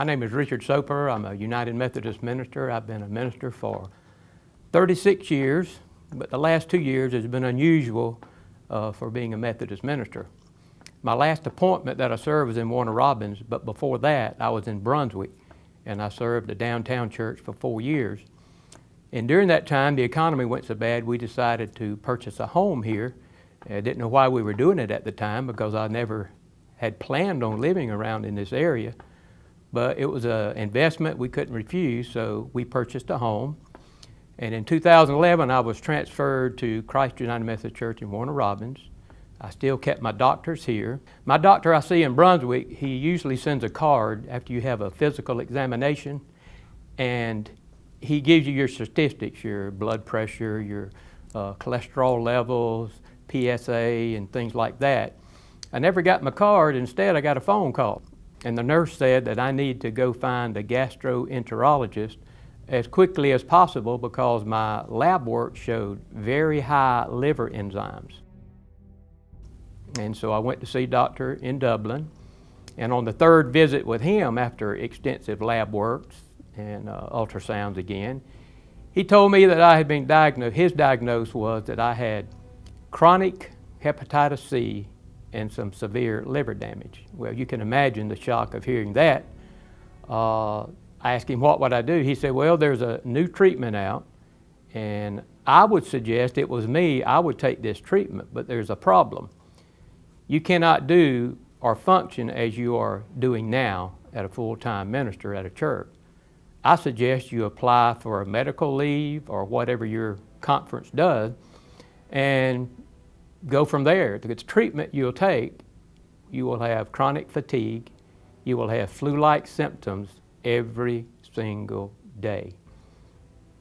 My name is Richard Soper. I'm a United Methodist minister. I've been a minister for 36 years, but the last 2 years has been unusual for being a Methodist minister. My last appointment that I served was in Warner Robins, but before that I was in Brunswick, and I served a downtown church for 4 years. And during that time, the economy went so bad, we decided to purchase a home here. I didn't know why we were doing it at the time, because I never had planned on living around in this area. But it was an investment we couldn't refuse, so we purchased a home. And in 2011, I was transferred to Christ United Methodist Church in Warner Robins. I still kept my doctors here. My doctor I see in Brunswick, he usually sends a card after you have a physical examination, and he gives you your statistics, your blood pressure, your cholesterol levels, PSA, and things like that. I never got my card. Instead, I got a phone call. And the nurse said that I need to go find a gastroenterologist as quickly as possible because my lab work showed very high liver enzymes. And so I went to see a doctor in Dublin. And on the third visit with him, after extensive lab works and ultrasounds again, he told me that I had been diagnosed. His diagnosis was that I had chronic hepatitis C and some severe liver damage. Well, you can imagine the shock of hearing that. I asked him what would I do. He said, well, there's a new treatment out, and I would suggest it was me, I would take this treatment, but there's a problem. You cannot do or function as you are doing now at a full-time minister at a church. I suggest you apply for a medical leave or whatever your conference does, and go from there. The treatment you'll take, you will have chronic fatigue, you will have flu-like symptoms every single day.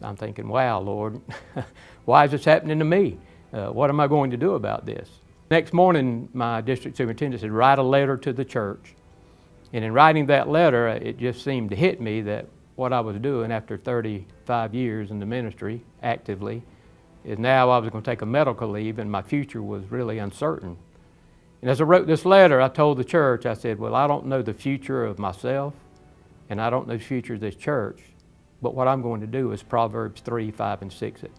I'm thinking, wow, Lord, why is this happening to me? What am I going to do about this? Next morning, my district superintendent said, write a letter to the church. And in writing that letter, it just seemed to hit me that what I was doing after 35 years in the ministry actively is now I was going to take a medical leave, and my future was really uncertain. And as I wrote this letter, I told the church, I said, well, I don't know the future of myself, and I don't know the future of this church, but what I'm going to do is Proverbs 3, 5, and 6 it.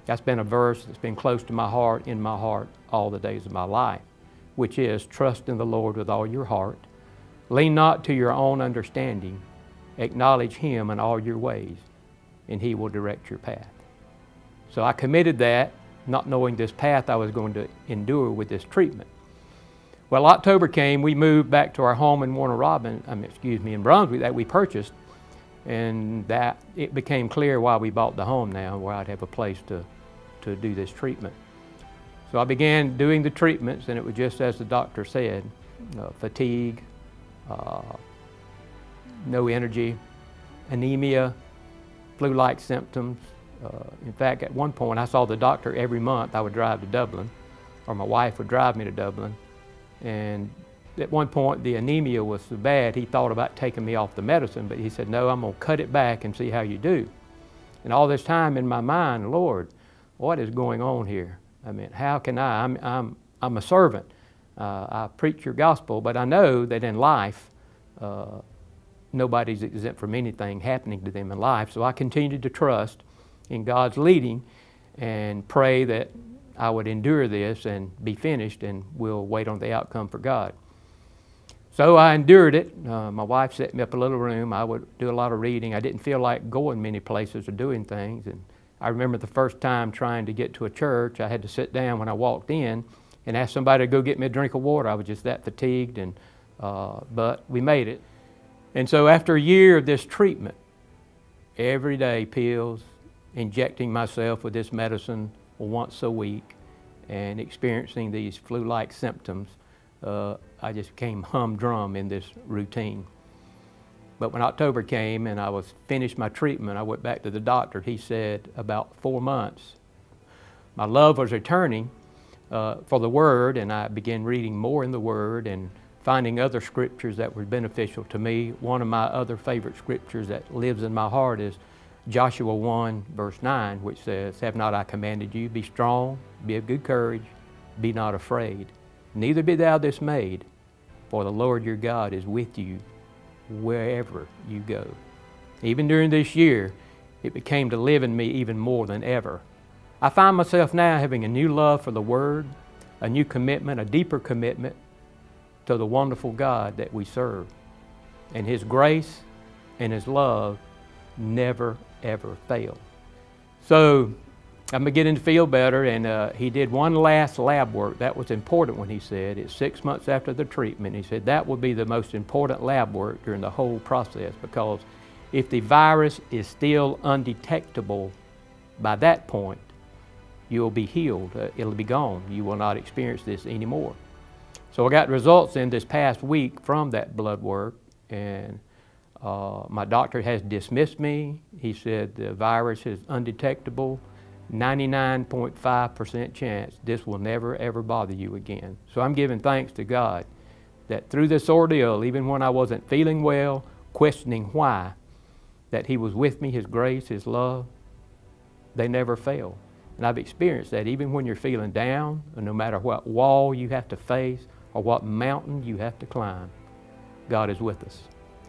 That's been a verse that's been close to my heart, in my heart, all the days of my life, which is, trust in the Lord with all your heart, lean not to your own understanding, acknowledge Him in all your ways, and He will direct your path. So I committed that, not knowing this path I was going to endure with this treatment. Well, October came, we moved back to our home in in Brunswick that we purchased, and that it became clear why we bought the home now, where I'd have a place to do this treatment. So I began doing the treatments, and it was just as the doctor said, fatigue, no energy, anemia, flu-like symptoms. In fact, at one point, I saw the doctor every month. I would drive to Dublin, or my wife would drive me to Dublin. And at one point, the anemia was so bad, he thought about taking me off the medicine, but he said, no, I'm going to cut it back and see how you do. And all this time in my mind, Lord, what is going on here? I mean, how can I'm a servant. I preach your gospel, but I know that in life, nobody's exempt from anything happening to them in life. So I continued to trust in God's leading and pray that I would endure this and be finished, and we'll wait on the outcome for God. So I endured it. My wife set me up a little room. I would do a lot of reading. I didn't feel like going many places or doing things. And I remember the first time trying to get to a church, I had to sit down when I walked in and ask somebody to go get me a drink of water. I was just that fatigued, but we made it. And so after a year of this treatment, every day pills, injecting myself with this medicine once a week, and experiencing these flu-like symptoms, I just became humdrum in this routine. But when October came and I was finished my treatment, I went back to the doctor. He said about 4 months. My love was returning for the Word, and I began reading more in the Word and finding other scriptures that were beneficial to me. One of my other favorite scriptures that lives in my heart is Joshua 1, verse 9, which says, have not I commanded you, be strong, be of good courage, be not afraid. Neither be thou dismayed, for the Lord your God is with you wherever you go. Even during this year, it became to live in me even more than ever. I find myself now having a new love for the Word, a new commitment, a deeper commitment to the wonderful God that we serve. And His grace and His love never, ever fail. So I'm beginning to feel better, and he did one last lab work. That was important when he said, it's 6 months after the treatment. He said that would be the most important lab work during the whole process, because if the virus is still undetectable by that point, you'll be healed. It'll be gone. You will not experience this anymore. So I got results in this past week from that blood work, and my doctor has dismissed me. He said the virus is undetectable, 99.5% chance this will never ever bother you again. So I'm giving thanks to God that through this ordeal, even when I wasn't feeling well, questioning why, that He was with me, His grace, His love, they never fail. And I've experienced that even when you're feeling down, and no matter what wall you have to face or what mountain you have to climb, God is with us.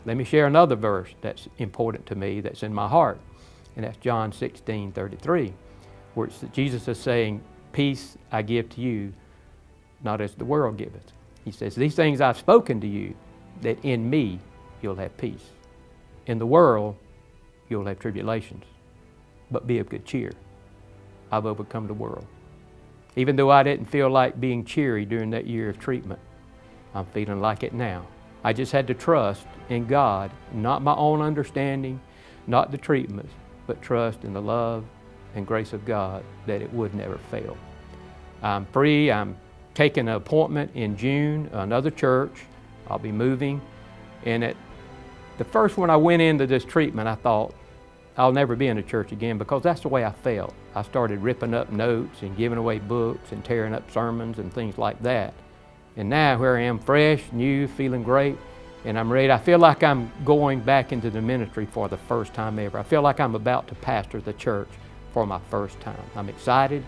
Let me share another verse that's important to me, that's in my heart, and that's John 16:33, where Jesus is saying, peace I give to you, not as the world giveth. He says, these things I've spoken to you, that in me you'll have peace. In the world, you'll have tribulations, but be of good cheer. I've overcome the world. Even though I didn't feel like being cheery during that year of treatment, I'm feeling like it now. I just had to trust in God, not my own understanding, not the treatments, but trust in the love and grace of God that it would never fail. I'm free. I'm taking an appointment in June, another church. I'll be moving. And at the first when I went into this treatment, I thought, I'll never be in a church again, because that's the way I felt. I started ripping up notes and giving away books and tearing up sermons and things like that. And now here I am, fresh, new, feeling great, and I'm ready. I feel like I'm going back into the ministry for the first time ever. I feel like I'm about to pastor the church for my first time. I'm excited,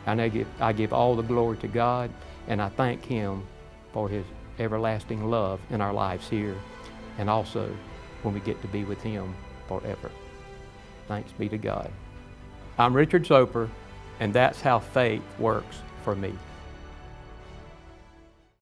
and I give all the glory to God, and I thank Him for His everlasting love in our lives here, and also when we get to be with Him forever. Thanks be to God. I'm Richard Soper, and that's how faith works for me.